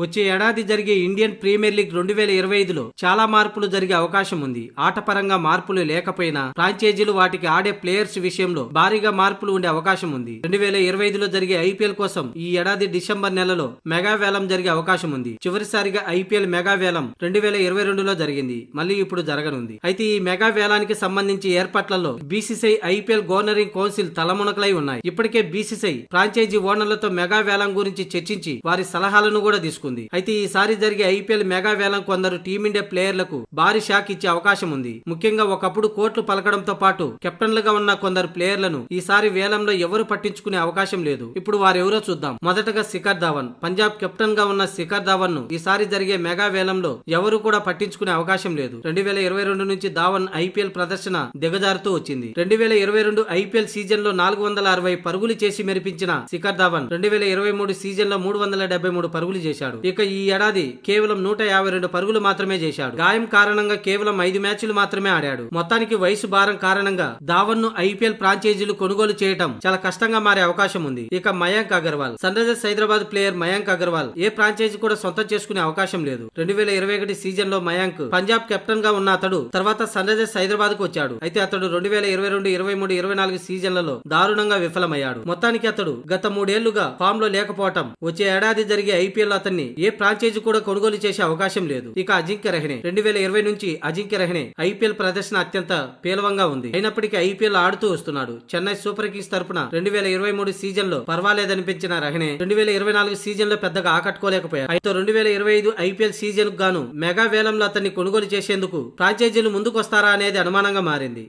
వచ్చే ఏడాది జరిగే ఇండియన్ ప్రీమియర్ లీగ్ 2025లో చాలా మార్పులు జరిగే అవకాశం ఉంది. ఆటపరంగా మార్పులు లేకపోయినా ఫ్రాంచైజీలు వాటికి ఆడే ప్లేయర్స్ విషయంలో భారీగా మార్పులు ఉండే అవకాశం ఉంది. 2025లో జరిగే ఐపీఎల్ కోసం ఈ ఏడాది డిసెంబర్ నెలలో మెగా వేలం జరిగే అవకాశం ఉంది. చివరిసారిగా ఐపీఎల్ మెగా వేలం 2022లో జరిగింది. మళ్ళీ ఇప్పుడు జరగనుంది. అయితే ఈ మెగా వేలానికి సంబంధించి ఏర్పాట్లలో బీసీసీఐ ఐపీఎల్ గవర్నరింగ్ కౌన్సిల్ తలమునకలై ఉన్నాయి. ఇప్పటికే బీసీసీఐ ఫ్రాంచైజీ ఓనర్లతో మెగా వేలం గురించి చర్చించి వారి సలహాలను కూడా తీసుకుంది. అయితే ఈసారి జరిగే ఐపీఎల్ మెగా వేలం కొందరు టీమిండియా ప్లేయర్లకు భారీ షాక్ ఇచ్చే అవకాశం ఉంది. ముఖ్యంగా ఒకప్పుడు కోట్లు పలకడంతో పాటు కెప్టెన్లుగా ఉన్న కొందరు ప్లేయర్లను ఈసారి వేలంలో ఎవరు పట్టించుకునే అవకాశం లేదు. ఇప్పుడు వారెవరో చూద్దాం. మొదటగా శిఖర్ ధావన్. పంజాబ్ కెప్టెన్ గా ఉన్న శిఖర్ ధావన్ ను ఈసారి జరిగే మెగా వేలంలో ఎవరు కూడా పట్టించుకునే అవకాశం లేదు. 2022 నుంచి ధావన్ ఐపీఎల్ ప్రదర్శన దిగజారుతూ వచ్చింది. 2022 ఐపీఎల్ సీజన్ లో 460 పరుగులు చేసి మెరిపించిన శిఖర్ ధావన్ 2023 సీజన్ లో 373 పరుగులు చేశాడు. ఇక ఈ ఏడాది కేవలం 152 పరుగులు మాత్రమే చేశాడు. గాయం కారణంగా కేవలం 5 మ్యాచ్లు మాత్రమే ఆడాడు. మొత్తానికి వయసు భారం కారణంగా ధావన్ ను ఐపీఎల్ ఫ్రాంచైజీలు కొనుగోలు చేయడం చాలా కష్టంగా మారే అవకాశం ఉంది. ఇక Mayank Agarwal. Sunrisers Hyderabad player Mayank Agarwal ఏ ఫ్రాంచైజీ కూడా సొంతం చేసుకునే అవకాశం లేదు. 2021 సీజన్ లో మయాంక్ పంజాబ్ కెప్టెన్ గా ఉన్న అతడు తర్వాత సన్ రైజర్స్ హైదరాబాద్ కు వచ్చాడు. అయితే అతడు 2022, 23, 24 సీజన్లలో దారుణంగా విఫలమయ్యాడు. మొత్తానికి అతడు గత 3 ఏళ్లుగా ఫామ్ లో లేకపోవటం వచ్చే ఏడాది జరిగే ఐపీఎల్ అతన్ని ఏ ఫ్రాంచైజీ కూడా కొనుగోలు చేసే అవకాశం లేదు. ఇక అజింక్య రహానే. 2020 నుంచి అజింక్య రహానే ఐపీఎల్ ప్రదర్శన అత్యంత పేలవంగా ఉంది. అయినప్పటికీ ఐపీఎల్ ఆడుతూ వస్తున్నాడు. చెన్నై సూపర్ కింగ్స్ తరపున 2023 సీజన్ లో పర్వాలేదనిపించిన రహానే 2024 సీజన్ లో పెద్దగా ఆకట్టుకోలేకపోయారు. అయితే 2025 ఐపీఎల్ సీజన్ కు గాను మెగా వేలంలో అతన్ని కొనుగోలు చేసేందుకు ఫ్రాంచైజీలు ముందుకొస్తారా అనేది అనుమానంగా మారింది.